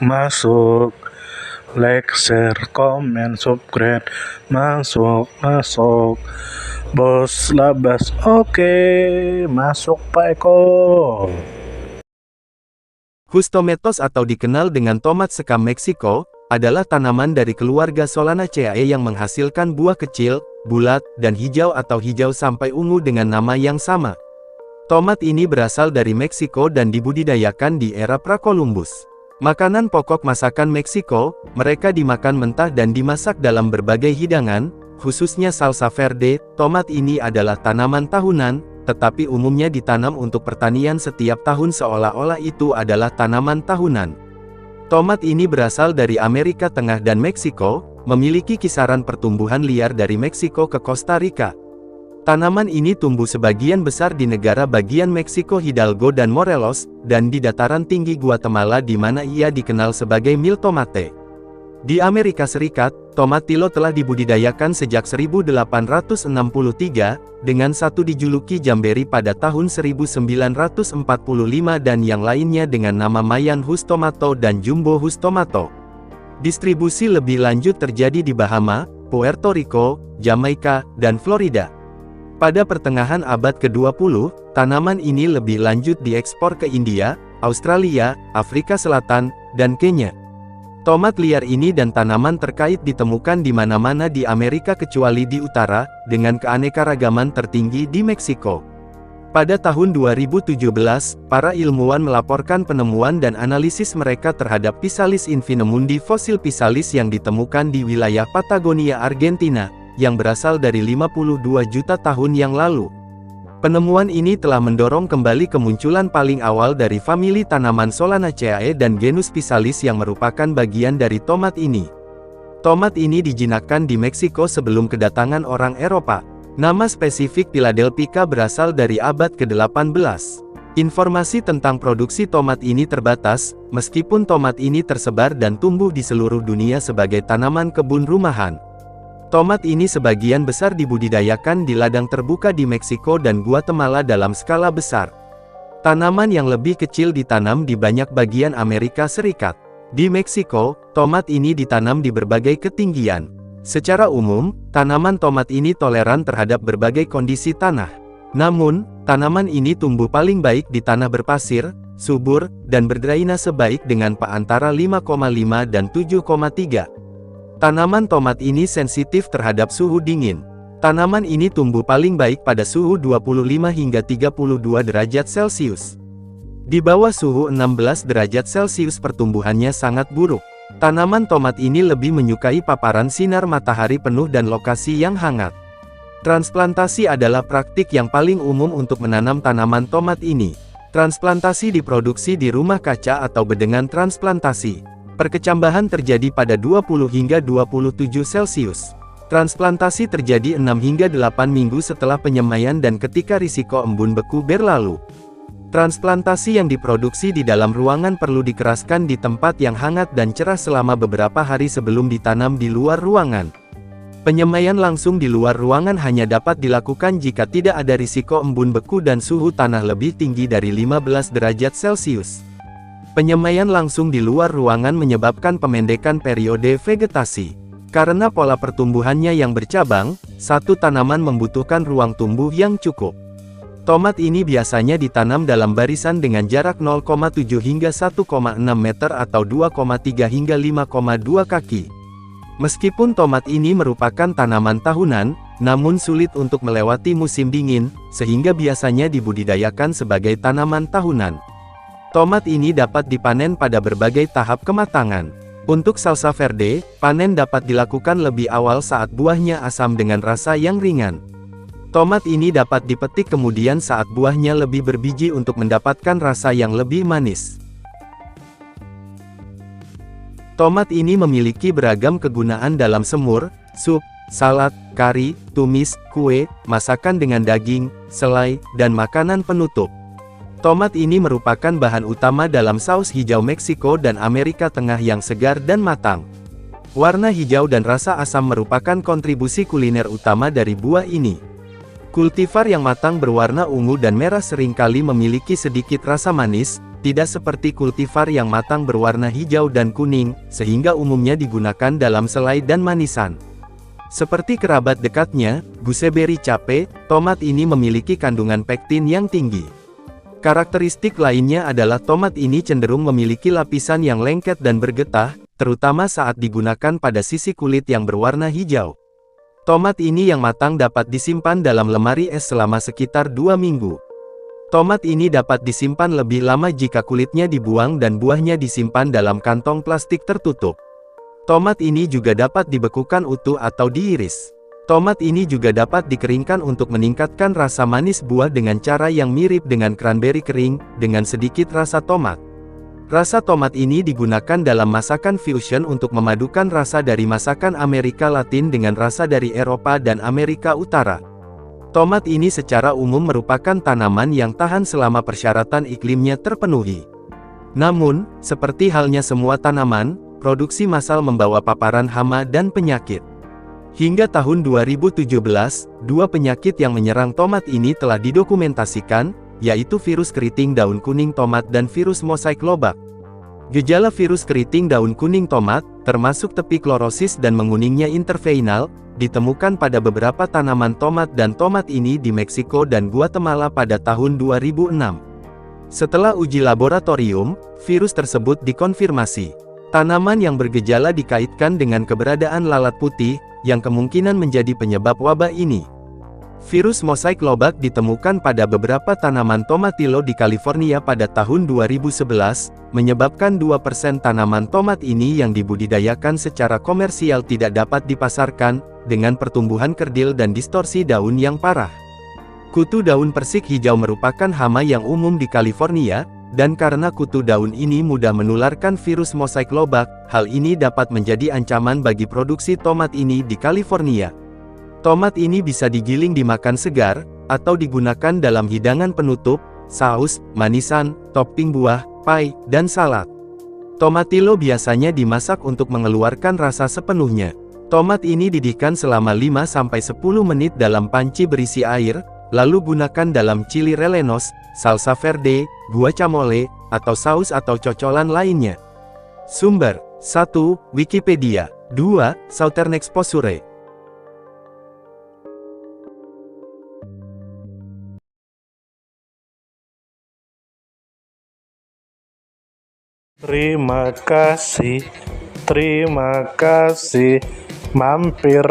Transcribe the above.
Masuk, like, share, comment, subscribe, masuk, bos labas, oke, masuk Pak Eko. Hustomatoes atau dikenal dengan tomat sekam Meksiko, adalah tanaman dari keluarga Solanaceae yang menghasilkan buah kecil, bulat, dan hijau atau hijau sampai ungu dengan nama yang sama. Tomat ini berasal dari Meksiko dan dibudidayakan di era pra-Columbus. Makanan pokok masakan Meksiko, mereka dimakan mentah dan dimasak dalam berbagai hidangan, khususnya salsa verde. Tomat ini adalah tanaman tahunan, tetapi umumnya ditanam untuk pertanian setiap tahun seolah-olah itu adalah tanaman tahunan. Tomat ini berasal dari Amerika Tengah dan Meksiko, memiliki kisaran pertumbuhan liar dari Meksiko ke Costa Rica. Tanaman ini tumbuh sebagian besar di negara bagian Meksiko Hidalgo dan Morelos, dan di dataran tinggi Guatemala di mana ia dikenal sebagai mil tomate. Di Amerika Serikat, tomatilo telah dibudidayakan sejak 1863, dengan satu dijuluki Jamberi pada tahun 1945 dan yang lainnya dengan nama Mayan Hus Tomato dan Jumbo Hus Tomato. Distribusi lebih lanjut terjadi di Bahama, Puerto Rico, Jamaika, dan Florida. Pada pertengahan abad ke-20, tanaman ini lebih lanjut diekspor ke India, Australia, Afrika Selatan, dan Kenya. Tomat liar ini dan tanaman terkait ditemukan di mana-mana di Amerika kecuali di utara, dengan keanekaragaman tertinggi di Meksiko. Pada tahun 2017, para ilmuwan melaporkan penemuan dan analisis mereka terhadap Physalis infinemundi fosil Physalis yang ditemukan di wilayah Patagonia, Argentina, yang berasal dari 52 juta tahun yang lalu. Penemuan ini telah mendorong kembali kemunculan paling awal dari famili tanaman Solanaceae dan genus Physalis yang merupakan bagian dari tomat ini. Tomat ini dijinakkan di Meksiko sebelum kedatangan orang Eropa. Nama spesifik Philadelphia berasal dari abad ke-18. Informasi tentang produksi tomat ini terbatas, meskipun tomat ini tersebar dan tumbuh di seluruh dunia sebagai tanaman kebun rumahan. Tomat ini sebagian besar dibudidayakan di ladang terbuka di Meksiko dan Guatemala dalam skala besar. Tanaman yang lebih kecil ditanam di banyak bagian Amerika Serikat. Di Meksiko, tomat ini ditanam di berbagai ketinggian. Secara umum, tanaman tomat ini toleran terhadap berbagai kondisi tanah. Namun, tanaman ini tumbuh paling baik di tanah berpasir, subur, dan berdrainase baik dengan pH antara 5,5 dan 7,3. Tanaman tomat ini sensitif terhadap suhu dingin. Tanaman ini tumbuh paling baik pada suhu 25 hingga 32 derajat Celcius. Di bawah suhu 16 derajat Celcius pertumbuhannya sangat buruk. Tanaman tomat ini lebih menyukai paparan sinar matahari penuh dan lokasi yang hangat. Transplantasi adalah praktik yang paling umum untuk menanam tanaman tomat ini. Transplantasi diproduksi di rumah kaca atau bedengan transplantasi. Perkecambahan terjadi pada 20 hingga 27 Celcius. Transplantasi terjadi 6 hingga 8 minggu setelah penyemaian dan ketika risiko embun beku berlalu. Transplantasi yang diproduksi di dalam ruangan perlu dikeraskan di tempat yang hangat dan cerah selama beberapa hari sebelum ditanam di luar ruangan. Penyemaian langsung di luar ruangan hanya dapat dilakukan jika tidak ada risiko embun beku dan suhu tanah lebih tinggi dari 15 derajat Celcius. Penyemaian langsung di luar ruangan menyebabkan pemendekan periode vegetasi. Karena pola pertumbuhannya yang bercabang, satu tanaman membutuhkan ruang tumbuh yang cukup. Tomat ini biasanya ditanam dalam barisan dengan jarak 0,7 hingga 1,6 meter atau 2,3 hingga 5,2 kaki. Meskipun tomat ini merupakan tanaman tahunan, namun sulit untuk melewati musim dingin, sehingga biasanya dibudidayakan sebagai tanaman tahunan. Tomat ini dapat dipanen pada berbagai tahap kematangan. Untuk salsa verde, panen dapat dilakukan lebih awal saat buahnya asam dengan rasa yang ringan. Tomat ini dapat dipetik kemudian saat buahnya lebih berbiji untuk mendapatkan rasa yang lebih manis. Tomat ini memiliki beragam kegunaan dalam semur, sup, salad, kari, tumis, kue, masakan dengan daging, selai, dan makanan penutup. Tomat ini merupakan bahan utama dalam saus hijau Meksiko dan Amerika Tengah yang segar dan matang. Warna hijau dan rasa asam merupakan kontribusi kuliner utama dari buah ini. Kultivar yang matang berwarna ungu dan merah seringkali memiliki sedikit rasa manis, tidak seperti kultivar yang matang berwarna hijau dan kuning, sehingga umumnya digunakan dalam selai dan manisan. Seperti kerabat dekatnya, gooseberry cape, tomat ini memiliki kandungan pektin yang tinggi. Karakteristik lainnya adalah tomat ini cenderung memiliki lapisan yang lengket dan bergetah, terutama saat digunakan pada sisi kulit yang berwarna hijau. Tomat ini yang matang dapat disimpan dalam lemari es selama sekitar 2 minggu. Tomat ini dapat disimpan lebih lama jika kulitnya dibuang dan buahnya disimpan dalam kantong plastik tertutup. Tomat ini juga dapat dibekukan utuh atau diiris. Tomat ini juga dapat dikeringkan untuk meningkatkan rasa manis buah dengan cara yang mirip dengan cranberry kering, dengan sedikit rasa tomat. Rasa tomat ini digunakan dalam masakan fusion untuk memadukan rasa dari masakan Amerika Latin dengan rasa dari Eropa dan Amerika Utara. Tomat ini secara umum merupakan tanaman yang tahan selama persyaratan iklimnya terpenuhi. Namun, seperti halnya semua tanaman, produksi massal membawa paparan hama dan penyakit. Hingga tahun 2017, 2 penyakit yang menyerang tomat ini telah didokumentasikan, yaitu virus keriting daun kuning tomat dan virus mosaik lobak. Gejala virus keriting daun kuning tomat, termasuk tepiklorosis dan menguningnya interveinal, ditemukan pada beberapa tanaman tomat dan tomat ini di Meksiko dan Guatemala pada tahun 2006. Setelah uji laboratorium, virus tersebut dikonfirmasi. Tanaman yang bergejala dikaitkan dengan keberadaan lalat putih, yang kemungkinan menjadi penyebab wabah ini. Virus mosaik lobak ditemukan pada beberapa tanaman tomatillo di California pada tahun 2011, menyebabkan 2% tanaman tomat ini yang dibudidayakan secara komersial tidak dapat dipasarkan, dengan pertumbuhan kerdil dan distorsi daun yang parah. Kutu daun persik hijau merupakan hama yang umum di California, dan karena kutu daun ini mudah menularkan virus mosaik lobak, hal ini dapat menjadi ancaman bagi produksi tomat ini di California. Tomat ini bisa digiling dimakan segar, atau digunakan dalam hidangan penutup, saus, manisan, topping buah, pie, dan salad. Tomatillo biasanya dimasak untuk mengeluarkan rasa sepenuhnya. Tomat ini didihkan selama 5-10 menit dalam panci berisi air, lalu gunakan dalam chili rellenos, salsa verde, guacamole, atau saus atau cocolan lainnya. Sumber: 1. Wikipedia. 2. Southern Exposure. Terima kasih, mampir.